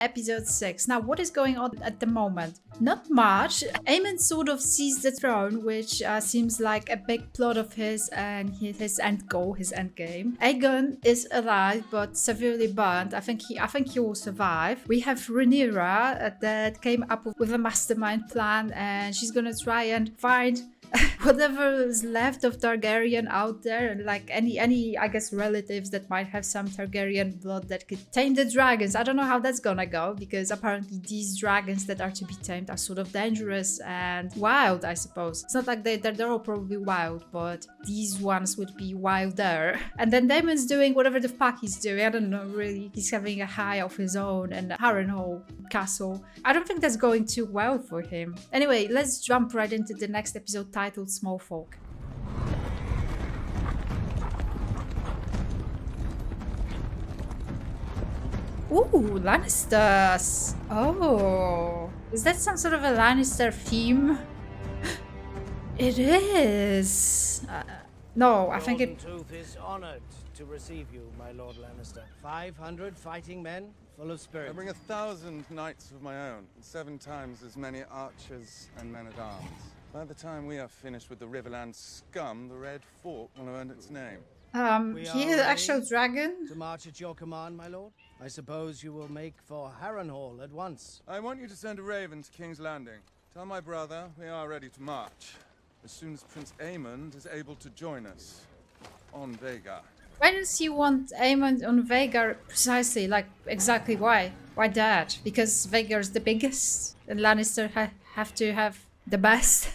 Episode 6. Now, what is going on at the moment? Not much. Aemon sort of seized the throne, which seems like a big plot of his and his end goal, his end game. Aegon is alive but severely burnt. I think he will survive. We have Rhaenyra that came up with a mastermind plan, and she's gonna try and find whatever is left of Targaryen out there, and like any I guess relatives that might have some Targaryen blood that could tame the dragons. I don't know how that's gonna go, because apparently these dragons that are to be tamed are sort of dangerous and wild, I suppose. It's not like they're all probably wild, but these ones would be wilder. And then Daemon's doing whatever the fuck he's doing. I don't know really. He's having a high of his own and Harrenhal castle. I don't think that's going too well for him. Anyway, let's jump right into the next episode titled Small Folk. Ooh, Lannisters! Oh, is that some sort of a Lannister theme? It is! No, I think it... Tooth is honored to receive you, my Lord Lannister. 500 fighting men, full of spirit. I bring 1,000 knights of my own, and 7 times as many archers and men-at-arms. By the time we are finished with the Riverland scum, the Red Fort will have earned its name. He is an actual dragon? To march at your command, my lord. I suppose you will make for Harrenhal at once. I want you to send a raven to King's Landing. Tell my brother we are ready to march, as soon as Prince Aemond is able to join us on Vhagar. Why does he want Aemond on Vhagar precisely? Like, exactly why? Why that? Because Vhagar is the biggest, and Lannister have to have the best.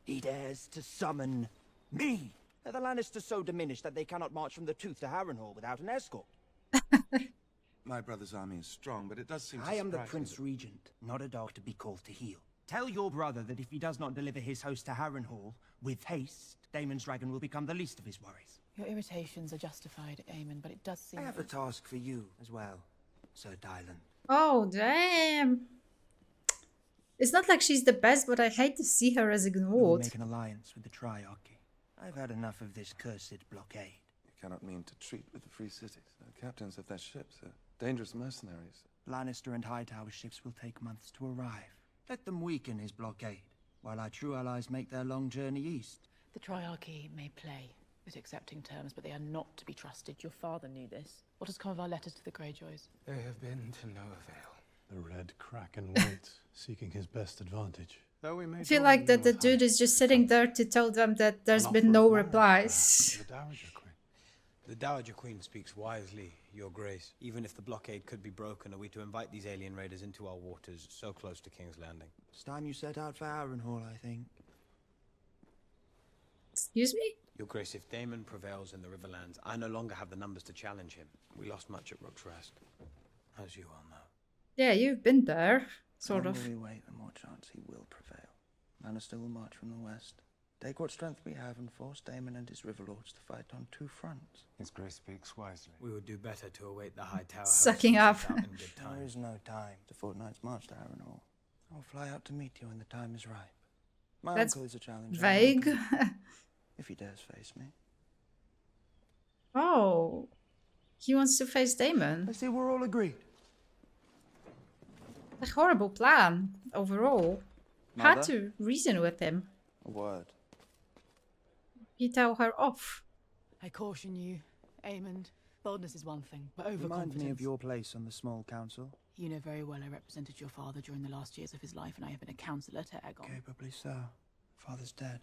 He dares to summon me. Are the Lannisters so diminished that they cannot march from the Tooth to Harrenhal without an escort? My brother's army is strong, but it does seem to I am the surprise me Prince that- Regent, not a dog to be called to heel. Tell your brother that if he does not deliver his host to Harrenhal with haste, Daemon's dragon will become the least of his worries. Your irritations are justified, Aemon, but it does seem... I have a task for you as well, Sir Dylan. Oh, damn. It's not like she's the best, but I hate to see her as We will ignored. make an alliance with the Triarchy. I've had enough of this cursed blockade. You cannot mean to treat with the free cities. The captains of their ships are dangerous mercenaries. Lannister and Hightower ships will take months to arrive. Let them weaken his blockade, while our true allies make their long journey east. The Triarchy may play at accepting terms, but they are not to be trusted. Your father knew this. What has come of our letters to the Greyjoys? They have been to no avail. The Red Kraken waits, seeking his best advantage. Though we may I feel like that the dude is just sitting there to tell them that there's been no replies. The Dowager Queen. The Dowager Queen speaks wisely, Your Grace. Even if the blockade could be broken, are we to invite these alien raiders into our waters so close to King's Landing? It's time you set out for Harrenhal, I think. Excuse me? Your Grace, if Daemon prevails in the Riverlands, I no longer have the numbers to challenge him. We lost much at Rook's Rest, as you all know. Yeah, you've been there, sort The of. longer we wait, the more chance he will prevail. Lannister will march from the west. Take what strength we have and force Daemon and his Riverlords to fight on 2 fronts. His Grace speaks wisely. We would do better to await the High Tower. Sucking up. In good There time. is no time. It's a fortnight's march to Harrenhal. I'll fly out to meet you when the time is ripe. My That's uncle is a challenger. Vague. If he dares face me. Oh. He wants to face Daemon. I see we're all agreed. A horrible plan, overall. Had Mother? to reason with him. A word. He tell her off. I caution you, Aemon. Boldness is one thing, but Remind overconfidence... me of your place on the small council. You know very well I represented your father during the last years of his life, and I have been a counsellor to Aegon. Capably so. Father's dead.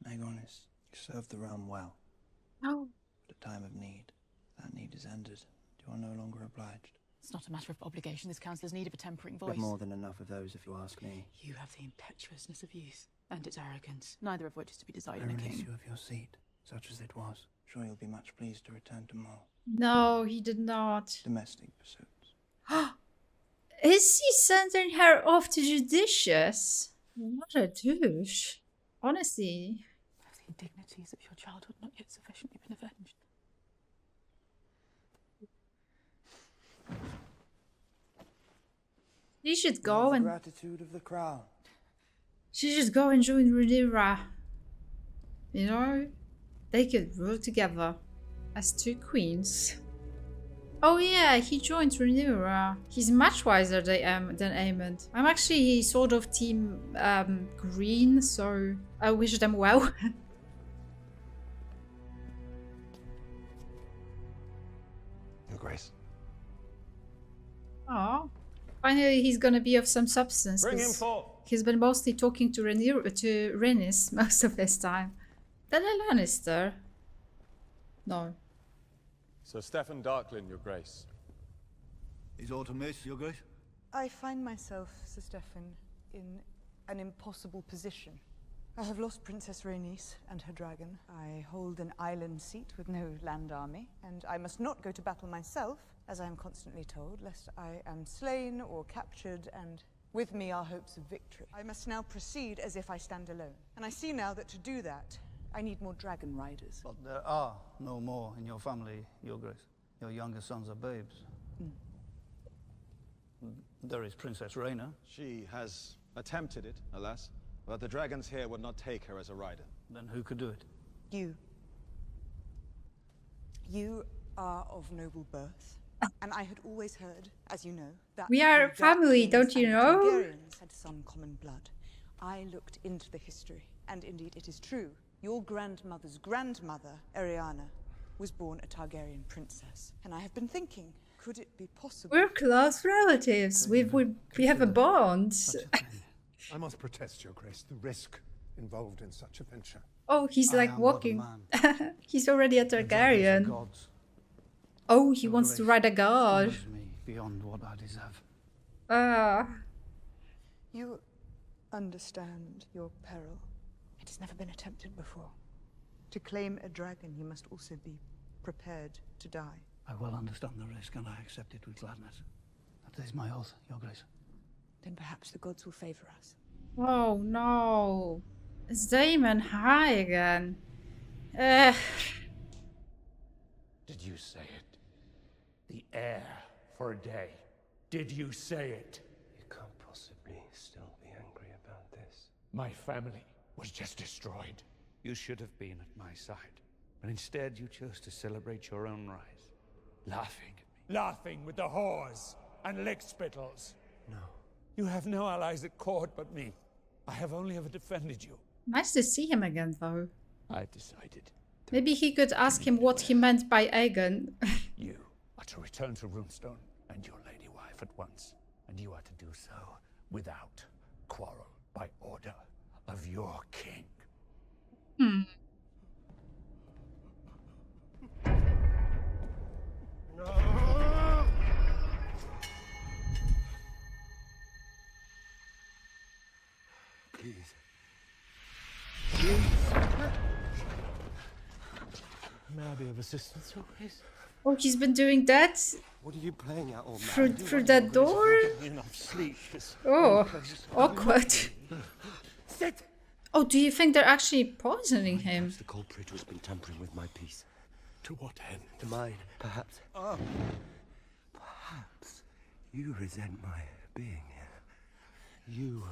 Aegon is. You served the realm well. Oh. At a time of need. That need is ended. You are no longer obliged. It's not a matter of obligation. This counsellor's need of a tempering We voice. have more than enough of those, if you ask me. You have the impetuousness of youth, and its arrogance, neither of which is to be desired I in a release king. you of your seat, such as it was. Sure you'll be much pleased to return to more No, he did not. domestic pursuits. Is he sending her off to Judicious? What a douche. Honestly. Have the indignities of your childhood not yet sufficiently been avenged? She should go The and gratitude of the crown. she should go and join Rhaenyra. You know? They could rule together as 2 queens. Oh yeah, he joined Rhaenyra. He's much wiser than Aemond. I'm actually sort of team green, so I wish them well. Your Grace. Oh, finally he's gonna be of some substance. Bring him 'Cause forth. he's been mostly talking to Rhaenys most of his time. Then a Lannister. No. Sir Stephen Darklyn, Your Grace. Is aught amiss, Your Grace? I find myself, Sir Stephen, in an impossible position. I have lost Princess Rhaenys and her dragon. I hold an island seat with no land army, and I must not go to battle myself, as I am constantly told, lest I am slain or captured, and with me are hopes of victory. I must now proceed as if I stand alone. And I see now that to do that, I need more dragon riders. But there are no more in your family, Your Grace. Your younger sons are babes. There is Princess Rhaena. She has attempted it, alas, but the dragons here would not take her as a rider. Then who could do it? You. You are of noble birth. And I had always heard, as you know, that We are the family, Darklings don't you and know? Targaryens had some common blood. I looked into the history, and indeed it is true. Your grandmother's grandmother, Ariana, was born a Targaryen princess. And I have been thinking, could it be possible? We're close relatives. We have a bond. I must protest, Your Grace, the risk involved in such a venture. Oh, he's I like am walking. but a man. He's already a The dragons are Targaryen. gods. Oh, he Your wants to Grace ride a guard. honors me beyond what I deserve. Ah. You understand your peril. It has never been attempted before. To claim a dragon, you must also be prepared to die. I well understand the risk, and I accept it with gladness. That is my oath, Your Grace. Then perhaps the gods will favor us. Oh no. It's Daemon high again. Did you say it? The heir for a day. Did you say it? You can't possibly still be angry about this. My family was just destroyed. You should have been at my side. But instead you chose to celebrate your own rise. Laughing at me. Laughing with the whores and lickspittles. No. You have no allies at court but me. I have only ever defended you. Nice to see him again, though. I decided Maybe he could ask him what he meant by Aegon. you are to return to Runestone and your lady wife at once. And you are to do so without quarrel, by order of your king. Please. May I be of assistance, Your Grace? Oh, he's been doing that What are you playing at, old man? through that door? Enough sleep. This Oh, awkward. Sit! Oh, do you think they're actually poisoning him? Perhaps the culprit has been tampering with my peace. To what end? To mine, perhaps. Perhaps you resent my being here. You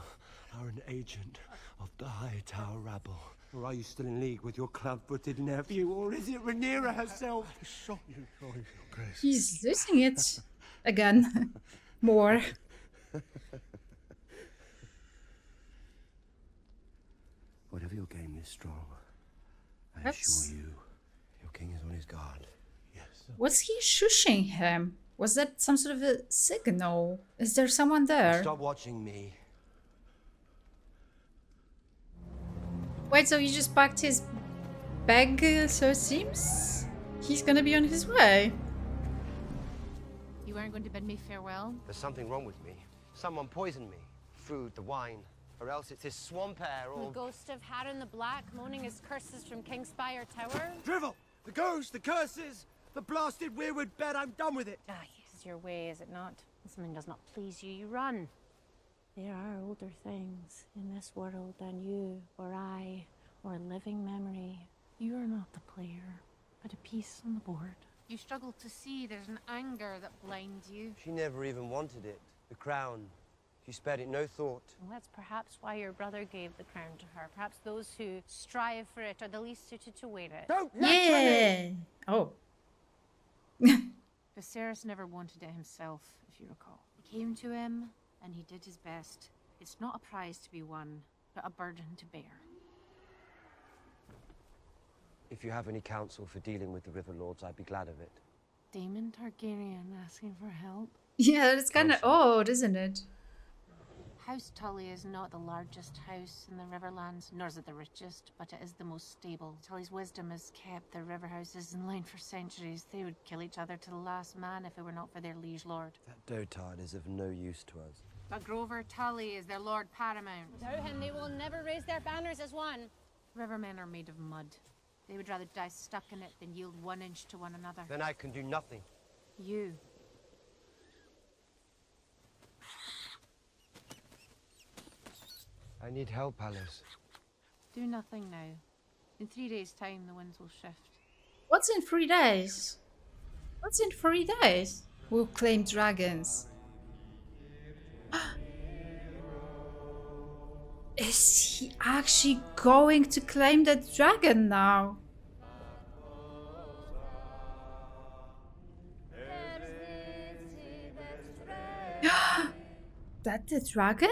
are an agent of the High Tower rabble. Or are you still in league with your club-footed nephew? Or is it Rhaenyra herself? Shot you, Your Grace. He's losing it again. More. Whatever your game is strong, I That's- assure you, your king is on his guard. Yes. Was he shushing him? Was that some sort of a signal? Is there someone there? Stop watching me. Wait, so he just packed his bag, so it seems? He's gonna be on his way. You weren't going to bid me farewell? There's something wrong with me. Someone poisoned me. Food, the wine. Or else it's this swamp air or... The ghost of Harren the Black moaning his curses from Kingspire Tower? Drivel! The ghost, the curses, the blasted weirwood bed, I'm done with it. Ah, yes, your way, is it not? When something does not please you, you run. There are older things in this world than you or I or a living memory. You are not the player, but a piece on the board. You struggle to see there's an anger that blinds you. She never even wanted it. The crown. She spared it no thought. Well, that's perhaps why your brother gave the crown to her. Perhaps those who strive for it are the least suited to wear it. Don't Yeah. Oh. Viserys never wanted it himself, if you recall. It came to him, and he did his best. It's not a prize to be won, but a burden to bear. If you have any counsel for dealing with the River Lords, I'd be glad of it. Daemon Targaryen asking for help? Yeah, it's kind of odd, isn't it? House Tully is not the largest house in the Riverlands, nor is it the richest, but it is the most stable. Tully's wisdom has kept the river houses in line for centuries. They would kill each other to the last man if it were not for their liege lord. That dotard is of no use to us. But Grover Tully is their lord paramount. Without him, they will never raise their banners as one. Rivermen are made of mud. They would rather die stuck in it than yield 1 inch to one another. Then I can do nothing. You. I need help, Alice. Do nothing now. In 3 days' time, the winds will shift. What's in 3 days? What's in 3 days? We'll claim dragons. Is he actually going to claim that dragon now? That the dragon?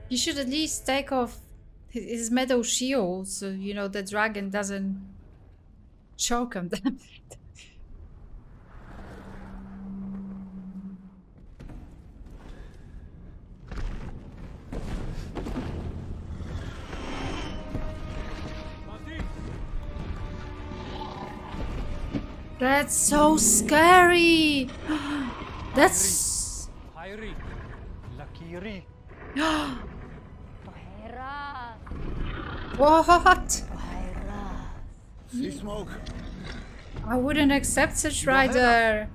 He should at least take off his metal shield so, you know, the dragon doesn't choke him. That's so scary. That's... What? See smoke. I wouldn't accept such rider.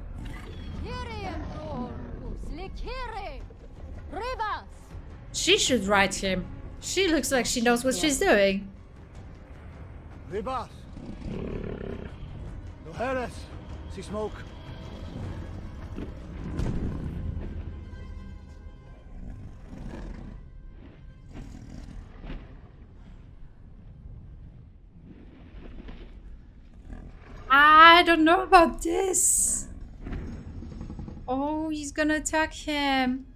She should ride him. She looks like she knows what she's doing. Ribas. Mujeres. See smoke. I don't know about this. Oh, he's gonna attack him.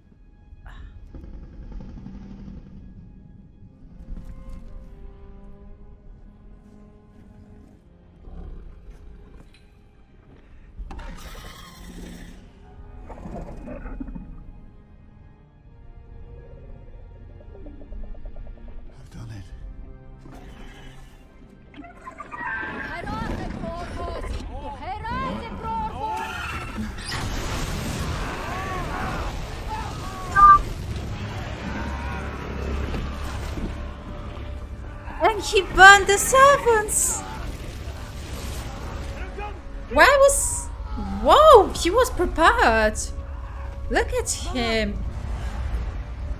I've done it. And he burned the servants. Why was... Whoa, he was prepared. Look at him.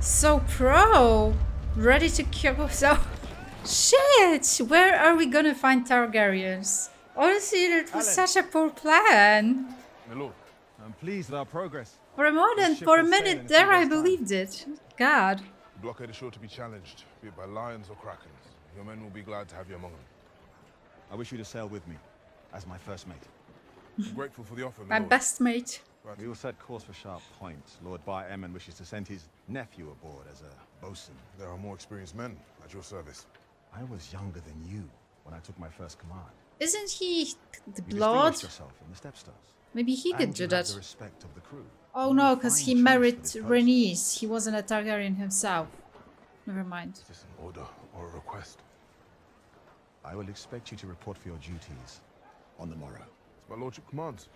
So pro. Ready to kill. So... Shit. Where are we gonna find Targaryens? Honestly, it was such a poor plan. My lord, I'm pleased with our progress. For a minute there, I believed it. God. The blockade is sure to be challenged, be it by lions or krakens. Your men will be glad to have you among them. I wish you to sail with me, as my first mate. I'm grateful for the offer, My lord. best mate. We will set course for Sharp Point. Lord Bar Emin wishes to send his nephew aboard as a bosun. There are more experienced men at your service. I was younger than you when I took my first command. Isn't he the You blood? distinguished yourself in the Stepstones. Maybe he could And do you that. have the respect of the crew. Oh no, because he married Rhaenys. He wasn't a Targaryen himself. Never mind. Is this an order or a request? I will expect you to report for your duties on the morrow. It's my lordship commands.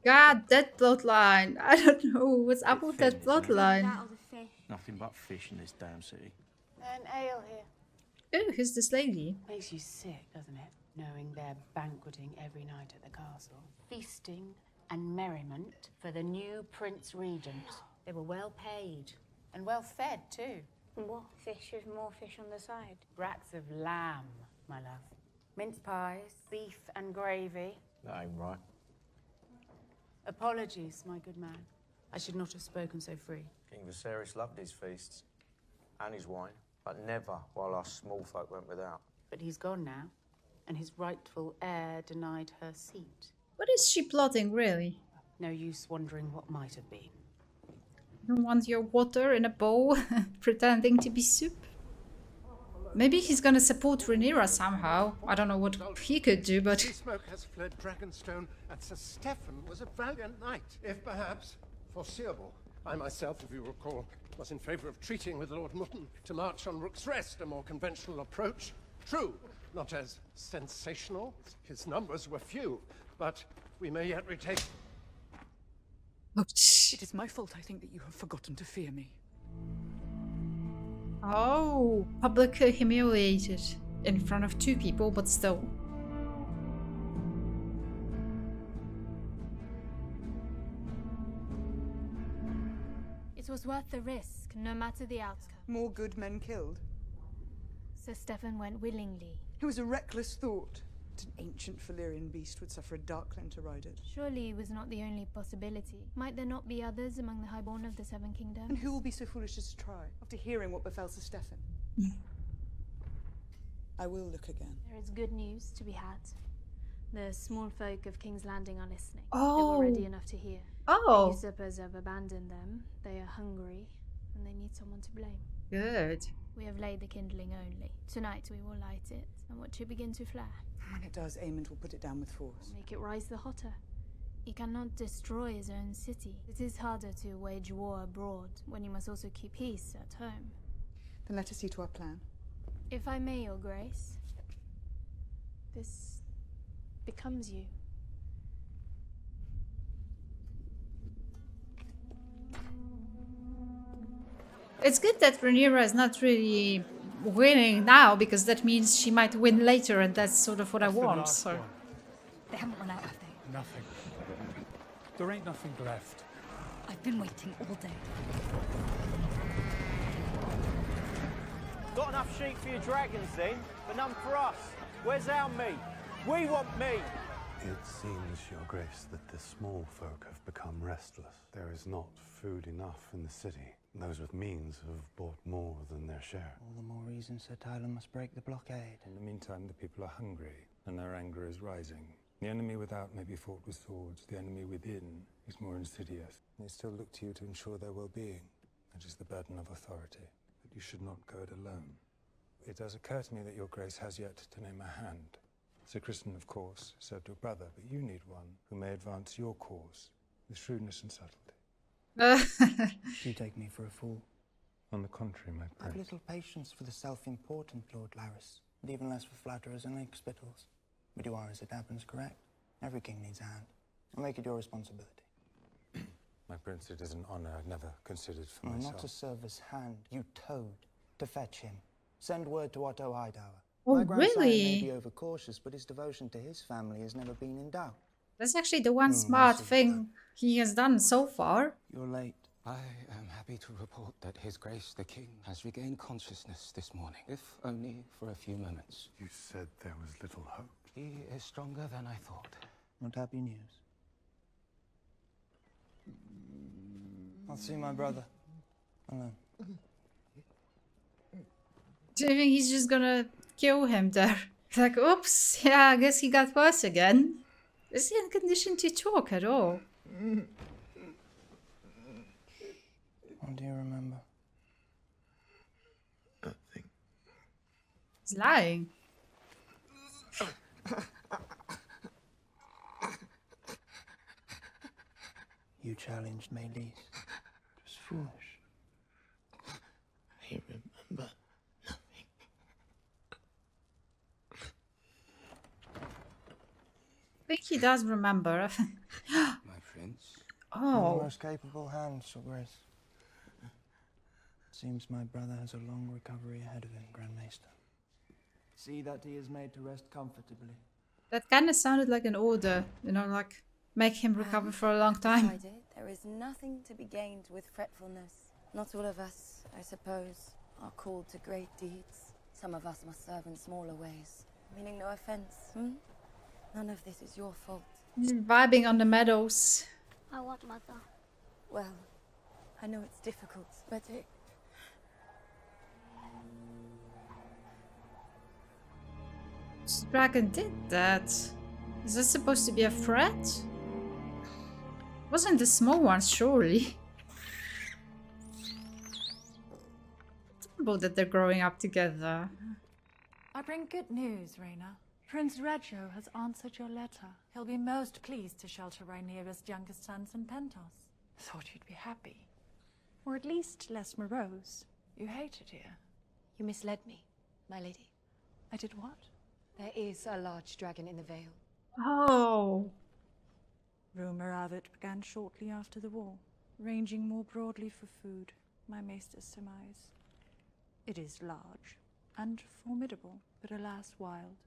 God, that bloodline. I don't know what's up with that bloodline. Nothing but fish in this damn city. An ale here. Oh, who's this lady? Makes you sick, doesn't it? Knowing they're banqueting every night at the castle. Feasting and merriment for the new Prince Regent. They were well paid. And well fed, too. What fish is more fish on the side? Racks of lamb, my love. Mince pies, beef and gravy. That ain't right. Apologies, my good man. I should not have spoken so free. King Viserys loved his feasts and his wine, but never while us small folk went without. But he's gone now, and his rightful heir denied her seat. What is she plotting, really? No use wondering what might have been. You want your water in a bowl, pretending to be soup? Maybe he's gonna support Rhaenyra somehow. I don't know what he could do, but... Smoke has fled Dragonstone, and Sir Stephen was a valiant knight, if perhaps foreseeable. I myself, if you recall, was in favour of treating with Lord Mutton to march on Rook's Rest, a more conventional approach. True, not as sensational. His numbers were few, but we may yet retake... It is my fault, I think, that you have forgotten to fear me. Oh, publicly humiliated in front of 2 people, but still. It was worth the risk, no matter the outcome. More good men killed. Sir Stephen went willingly. It was a reckless thought. That an ancient Valyrian beast would suffer a darkling to ride it. Surely it was not the only possibility. Might there not be others among the highborn of the Seven Kingdoms? And who will be so foolish as to try, after hearing what befell Sir Stephen? I will look again. There is good news to be had. The small folk of King's Landing are listening. Oh. They were ready enough to hear. Oh. The usurpers have abandoned them. They are hungry, and they need someone to blame. Good. We have laid the kindling only. Tonight we will light it, and watch it begin to flare. When it does, Aemond will put it down with force. Make it rise the hotter. He cannot destroy his own city. It is harder to wage war abroad when you must also keep peace at home. Then let us see to our plan. If I may, Your Grace, this becomes you. It's good that Rhaenyra is not really winning now, because that means she might win later, and that's sort of what I want. So They haven't run out, have they? Nothing. There ain't nothing left. I've been waiting all day. Got enough sheep for your dragons then, but none for us. Where's our meat? We want meat. It seems, Your Grace, that the small folk have become restless. There is not food enough in the city. Those with means have bought more than their share. All the more reason Sir Tyler must break the blockade. In the meantime, the people are hungry, and their anger is rising. The enemy without may be fought with swords. The enemy within is more insidious. They still look to you to ensure their well-being. That is the burden of authority. But you should not go it alone. It does occur to me that Your Grace has yet to name a hand. Sir Kristen, of course, served your brother, but you need one who may advance your cause with shrewdness and subtlety. Do you take me for a fool? On the contrary, my Have prince. little patience for the self-important Lord Larys, and even less for flatterers and lick-spittles. But you are, as it happens, correct. Every king needs a hand. I'll make it your responsibility. My prince, it is an honor I've never considered for No, myself. not to serve as hand. You towed to fetch him. Send word to Otto Hightower. Oh, My grandsire may really? be overcautious, but his devotion to his family has never been in doubt. that's actually the one smart thing he has done so far. You're late. I am happy to report that His Grace the King has regained consciousness this morning, if only for a few moments. You said there was little hope. He is stronger than I thought. Not happy news. I'll see my brother. Alone. Do you think he's just gonna kill him there? Like, oops, yeah, I guess he got worse again. Is he in condition to talk at all? What do you remember? He's lying. You challenged Mathies. It was foolish. I remember. I think he does remember. My prince. You're Oh, the most capable hand, Your Grace. Seems my brother has a long recovery ahead of him, Grand Maester. See that he is made to rest comfortably. that kind of sounded like an order, you know, like make him recover for a long time. Decided there is nothing to be gained with fretfulness. Not all of us, I suppose, are called to great deeds. Some of us must serve in smaller ways. Meaning no offense, None of this is your fault. He's vibing on the meadows. I want Mother. Well, I know it's difficult, but Which dragon did that? Is this supposed to be a threat? Wasn't the small one, surely? Terrible that they're growing up together. I bring good news, Reyna. Prince Reggio has answered your letter. He'll be most pleased to shelter Rhaenyra's youngest sons in Pentos. Thought you'd be happy. Or at least less morose. You hate it here. You misled me, my lady. I did what? There is a large dragon in the Vale. Oh. Rumor of it began shortly after the war, ranging more broadly for food, my maester's surmise. It is large and formidable, but alas wild.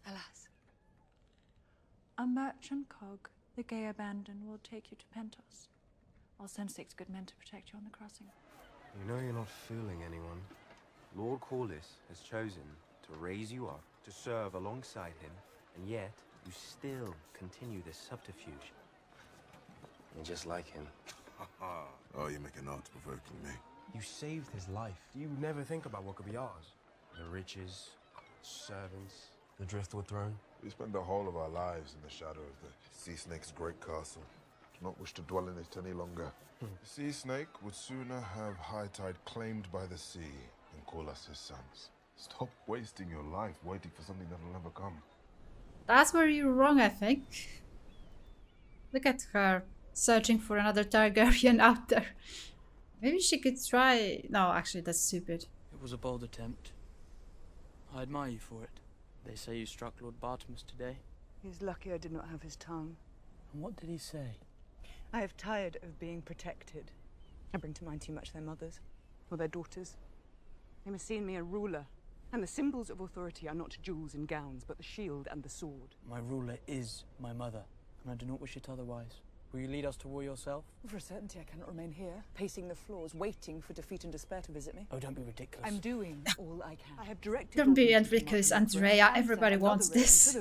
Alas. A merchant cog, the gay abandon, will take you to Pentos. I'll send 6 good men to protect you on the crossing. You know you're not fooling anyone. Lord Corlys has chosen to raise you up, to serve alongside him, and yet you still continue this subterfuge. You're just like him. Oh, you're making art provoking me. You saved his life. You never think about what could be ours. The riches, servants, the driftwood throne. We spend the whole of our lives in the shadow of the sea snake's great castle. Do not wish to dwell in it any longer. The sea snake would sooner have high tide claimed by the sea than call us his sons. Stop wasting your life waiting for something that'll never come. That's where you're wrong, I think. Look at her, searching for another Targaryen out there. Maybe she could try... No, actually, that's stupid. It was a bold attempt. I admire you for it. They say you struck Lord Bartimus today. He's lucky I did not have his tongue. And what did he say? I have tired of being protected. I bring to mind too much their mothers, or their daughters. They must see in me a ruler. And the symbols of authority are not jewels and gowns, but the shield and the sword. My ruler is my mother, and I do not wish it otherwise. Will you lead us to war yourself? For a certainty, I cannot remain here, pacing the floors, waiting for defeat and despair to visit me. Oh, don't be ridiculous. I'm doing all I can. I have directed... Don't be ridiculous, Andrea. Everybody wants this.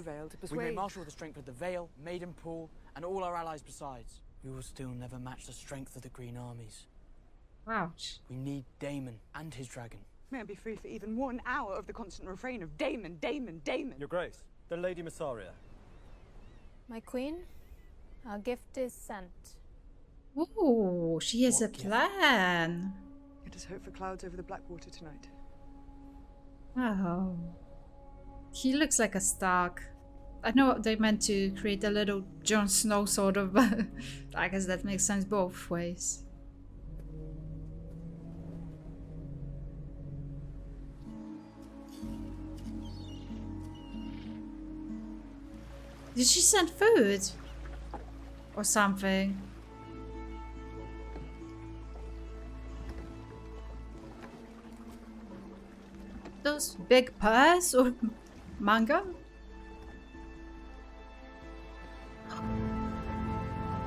We may marshal the strength of the Vale, Maidenpool, and all our allies besides. We will still never match the strength of the Green armies. Ouch. We need Daemon and his dragon. May I be free for even 1 hour of the constant refrain of Daemon, Daemon, Daemon. Your Grace, the Lady Massaria. My queen, our gift is sent. Ooh, she has a plan. Let us hope for clouds over the Blackwater tonight. Oh. He looks like a Stark. I know they meant to create a little Jon Snow sort of, but I guess that makes sense both ways. Did she send food? Or something? Those big pears or mango?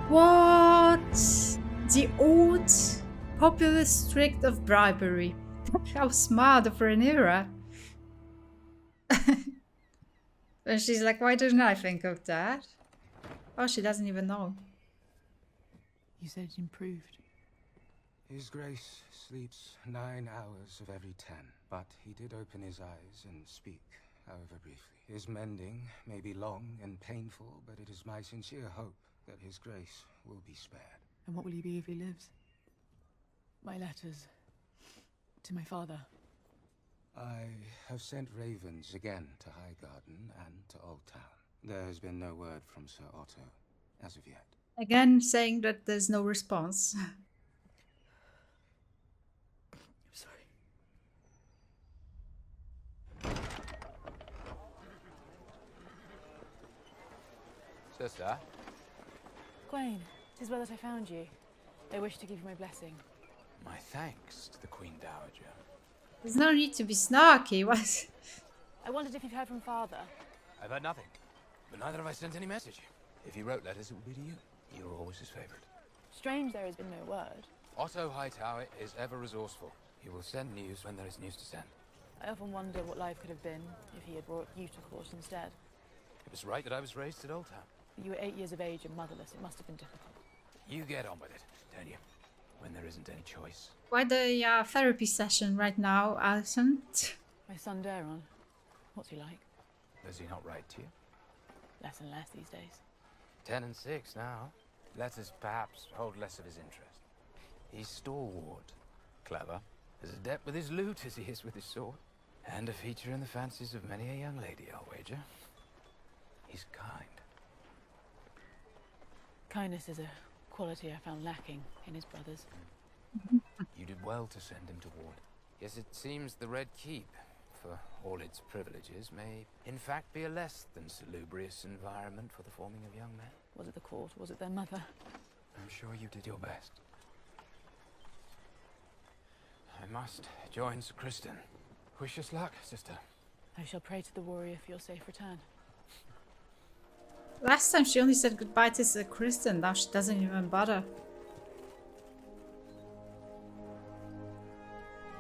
What? The old populist trick of bribery. How smart of Rhaenyra. And she's like, why didn't I think of that? Oh, she doesn't even know. You said it improved. His Grace sleeps 9 hours of every 10, but he did open his eyes and speak, however briefly. His mending may be long and painful, but it is my sincere hope that his Grace will be spared. And what will he be if he lives? My letters to my father. I have sent ravens again to Highgarden and to Old Town. There has been no word from Sir Otto as of yet. Again, saying that there's no response. Sorry. Sister? Gwaine, 'tis well that I found you. I wish to give you my blessing. My thanks to the Queen Dowager. There's no need to be snarky. What? I wondered if you'd heard from father. I've heard nothing, but neither have I sent any message. If he wrote letters, it would be to you. You were always his favorite. Strange there has been no word. Otto Hightower is ever resourceful. He will send news when there is news to send. I often wonder what life could have been if he had brought you to court instead. It was right that I was raised at Old Town. You were 8 years of age and motherless. It must have been difficult. You get on with it, don't you? When there isn't any choice. Quite the therapy session right now, Alison. My son Daron. What's he like? Does he not write to you? Less and less these days. 10 and 6 now. Letters perhaps hold less of his interest. He's stalwart, clever, as adept with his lute as he is with his sword, and a feature in the fancies of many a young lady, I'll wager. He's kind. Kindness is a quality I found lacking in his brothers. You did well to send him to Ward. Yes, it seems the Red Keep, for all its privileges, may in fact be a less than salubrious environment for the forming of young men. Was it the court? Was it their mother? I'm sure you did your best. I must join Sir Kristen. Wish us luck, sister. I shall pray to the warrior for your safe return. Last time she only said goodbye to Sir Kristen, now she doesn't even bother.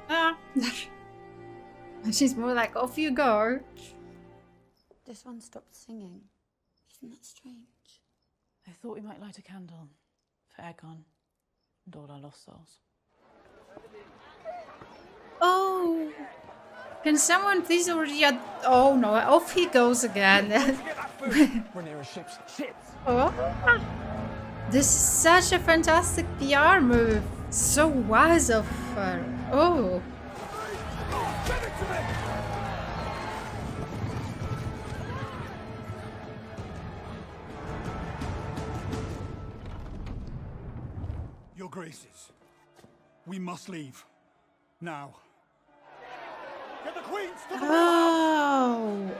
Ah. She's more like, off you go. This one stopped singing. Isn't that strange? I thought we might light a candle for Egon and all our lost souls. Oh, can someone please already? Oh no, off he goes again. Oh, this is such a fantastic PR move. So wise of her. Oh. Your Graces, we must leave. Now. Get the queens to the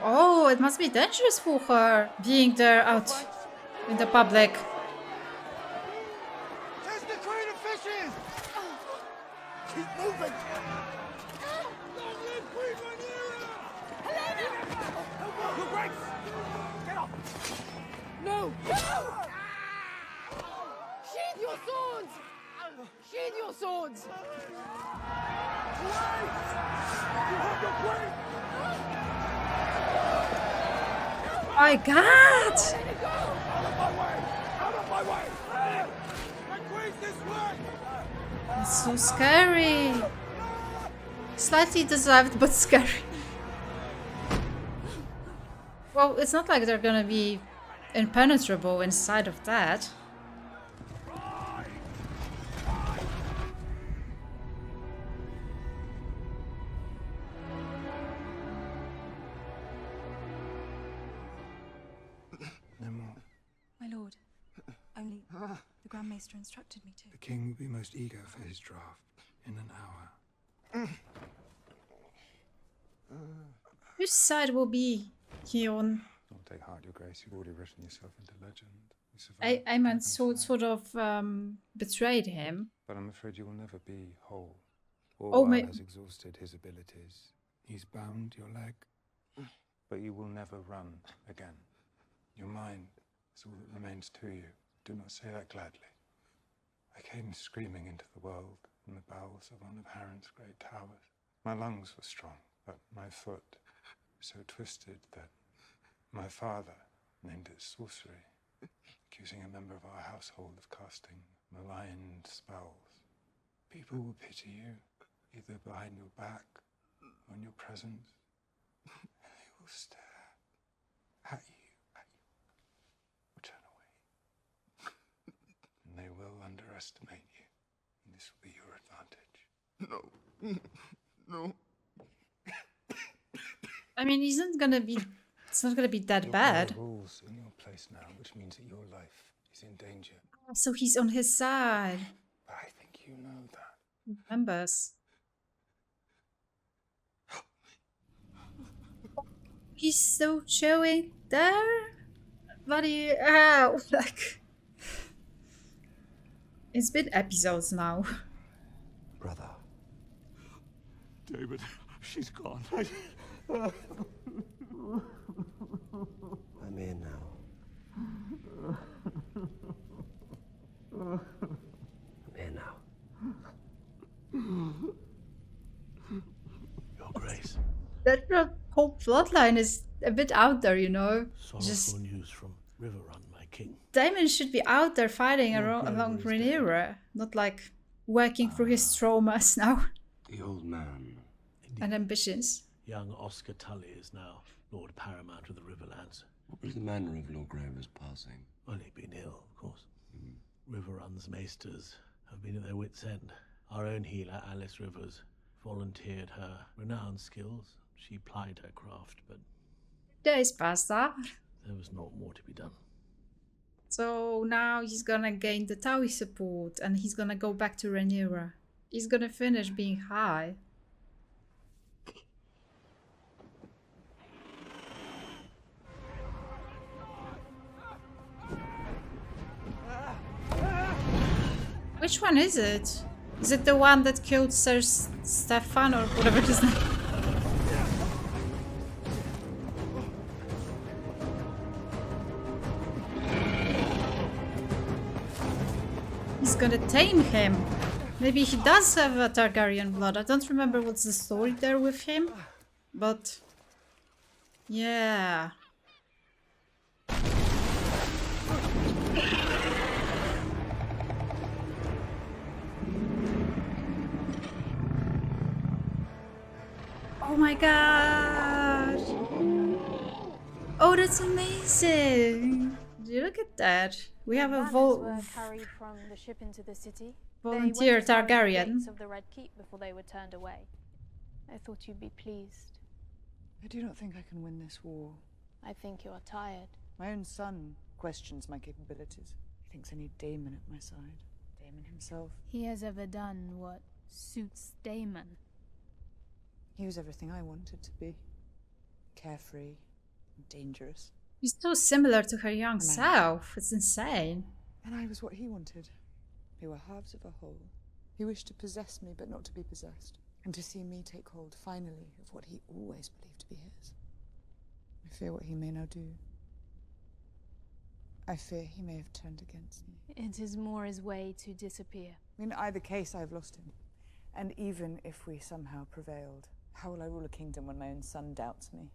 Oh, it must be dangerous for her being there out in the public. There's the Queen of Fishes! Keep moving! Your Grace! Get up! No! Sheathe your swords! Sheathe your swords! My God! It's so scary. Slightly deserved, but scary. Well, it's not like they're gonna be impenetrable inside of that. No more. My lord, only the Grand Maester instructed me to. The king will be most eager for his draft in an hour. Whose side will be he on? Don't take heart, Your Grace. You've already written yourself into legend. You survived. I meant sort of betrayed him. But I'm afraid you will never be whole. Oh, Orwell has exhausted his abilities. He's bound your leg, but you will never run again. Your mind is all that remains to you. Do not say that gladly. I came screaming into the world in the bowels of one of Harren's great towers. My lungs were strong, but my foot so twisted that my father named it sorcery, accusing a member of our household of casting malign spells. People will pity you, either behind your back or in your presence, and they will stare at you or turn away. And they will underestimate you, and this will be your advantage. No. I mean, he's not gonna be. It's not gonna be that bad. There are rules in your place now, which means that your life is in danger. So he's on his side. I think you know that. Members. He's still chilling there, but like it's been episodes now. Brother. David, she's gone. I'm here now. I'm here now. Your Grace. That whole plotline is a bit out there, you know. Sorrowful news from Riverrun, my king. Damon should be out there fighting along Rhaenyra, not like working through his traumas now The old man. and ambitions. Young Oscar Tully is now Lord Paramount of the Riverlands. What was the manner of Lord Grover's passing? Well, he'd been ill, of course. Riverrun's maesters have been at their wits' end. Our own healer, Alice Rivers, volunteered her renowned skills. She plied her craft, but Days passed up. there was not more to be done. So now he's gonna gain the Taui support and he's gonna go back to Rhaenyra. He's gonna finish being high. Which one is it? Is it the one that killed Sir Stefan or whatever his name? He's gonna tame him. Maybe he does have a Targaryen blood. I don't remember what's the story there with him. But yeah. Oh my god! Oh, that's amazing! Look at that. We have a were carried from the ship into the city. Volunteer They went to the Targaryen. gates of the Red Keep before they were turned away. I thought you'd be pleased. I do not think I can win this war. I think you are tired. My own son questions my capabilities. He thinks I need Daemon at my side. Daemon himself. He has ever done what suits Daemon. He was everything I wanted to be. Carefree, and dangerous. He's so similar to her young self. It's insane. And I was what he wanted. We were halves of a whole. He wished to possess me, but not to be possessed. And to see me take hold, finally, of what he always believed to be his. I fear what he may now do. I fear he may have turned against me. It is more his way to disappear. In either case, I have lost him. And even if we somehow prevailed, how will I rule a kingdom when my own son doubts me?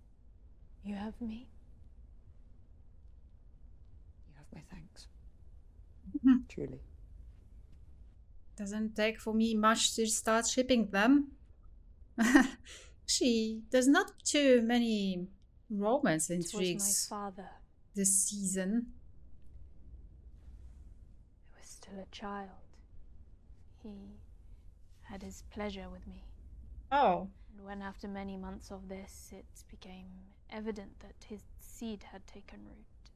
You have me. You have my thanks. Truly. Doesn't take for me much to start shipping them. Actually, there's not too many romance It was intrigues my father. this season. I was still a child. He had his pleasure with me. Oh. And when after many months of this, it became evident that his seed had taken root.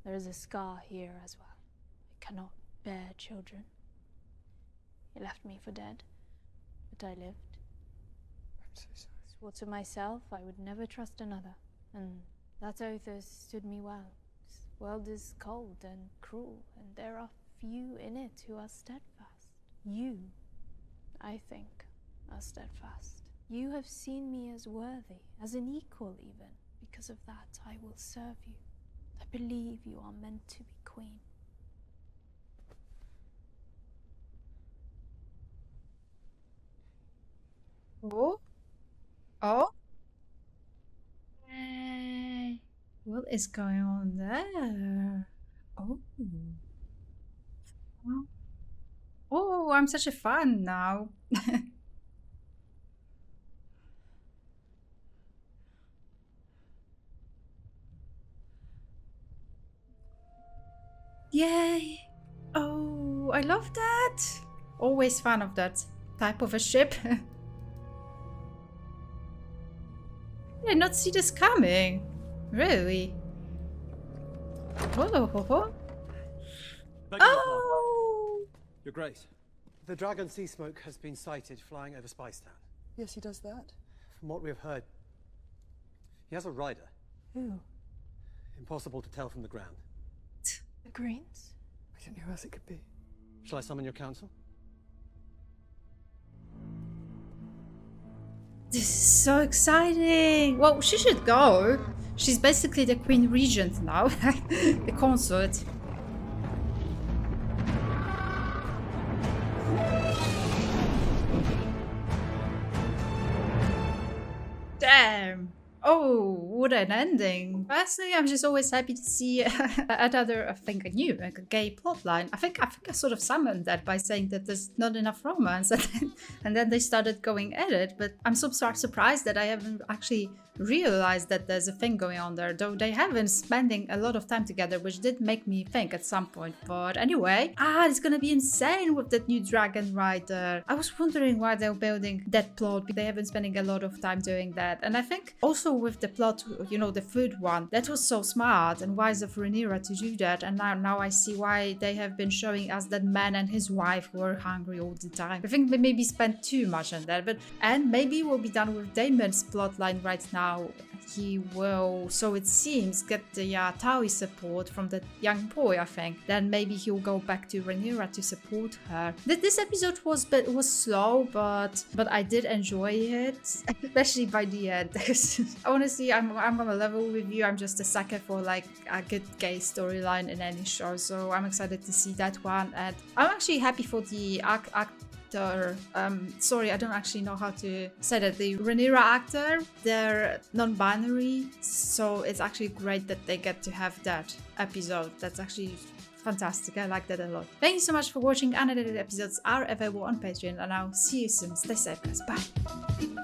There is a scar here as well. I cannot bear children. He left me for dead, but I lived. I'm so sorry. Swore to myself I would never trust another, and that oath has stood me well. This world is cold and cruel, and there are few in it who are steadfast. You, I think, are steadfast. You have seen me as worthy, as an equal even. Because of that, I will serve you. I believe you are meant to be queen. Oh? Oh? Hey. What is going on there? Oh. Oh, oh, I'm such a fan now. Yay! Oh, I love that. Always fan of that type of a ship. I did not see this coming. Really? Oh! Oh! Your Grace, the Dragon Sea Smoke has been sighted flying over Spicetown. Yes, he does that. From what we have heard, he has a rider. Who? Impossible to tell from the ground. The Greens? I don't know who else it could be. Shall I summon your council? This is so exciting! Well, she should go. She's basically the Queen Regent now. The consort. Damn! Oh, what an ending! Personally, I'm just always happy to see another, I think, a gay plotline. I think I sort of summoned that by saying that there's not enough romance, and then they started going at it. But I'm so surprised that I haven't actually realized that there's a thing going on there, though they have been spending a lot of time together, which did make me think at some point. But anyway, it's gonna be insane with that new dragon rider. I was wondering why they're building that plot. They have been spending a lot of time doing that, and I think also with the plot, you know, the food one, that was so smart and wise of Rhaenyra to do that. And now I see why they have been showing us that man and his wife were hungry all the time. I think they maybe spent too much on that, and maybe we'll be done with Daemon's plotline right now. He will, so it seems, get the Taui support from the young boy, I think. Then maybe he'll go back to Rhaenyra to support her. This episode was slow, but I did enjoy it, especially by the end. Honestly, I'm gonna level with you. I'm just a sucker for like a good gay storyline in any show, so I'm excited to see that one. And I'm actually happy for the actor. Sorry, I don't actually know how to say that. The Rhaenyra actor, they're non-binary, so it's actually great that they get to have that episode. That's actually fantastic. I like that a lot. Thank you so much for watching. Unedited episodes are available on Patreon, and I'll see you soon. Stay safe, guys. Bye.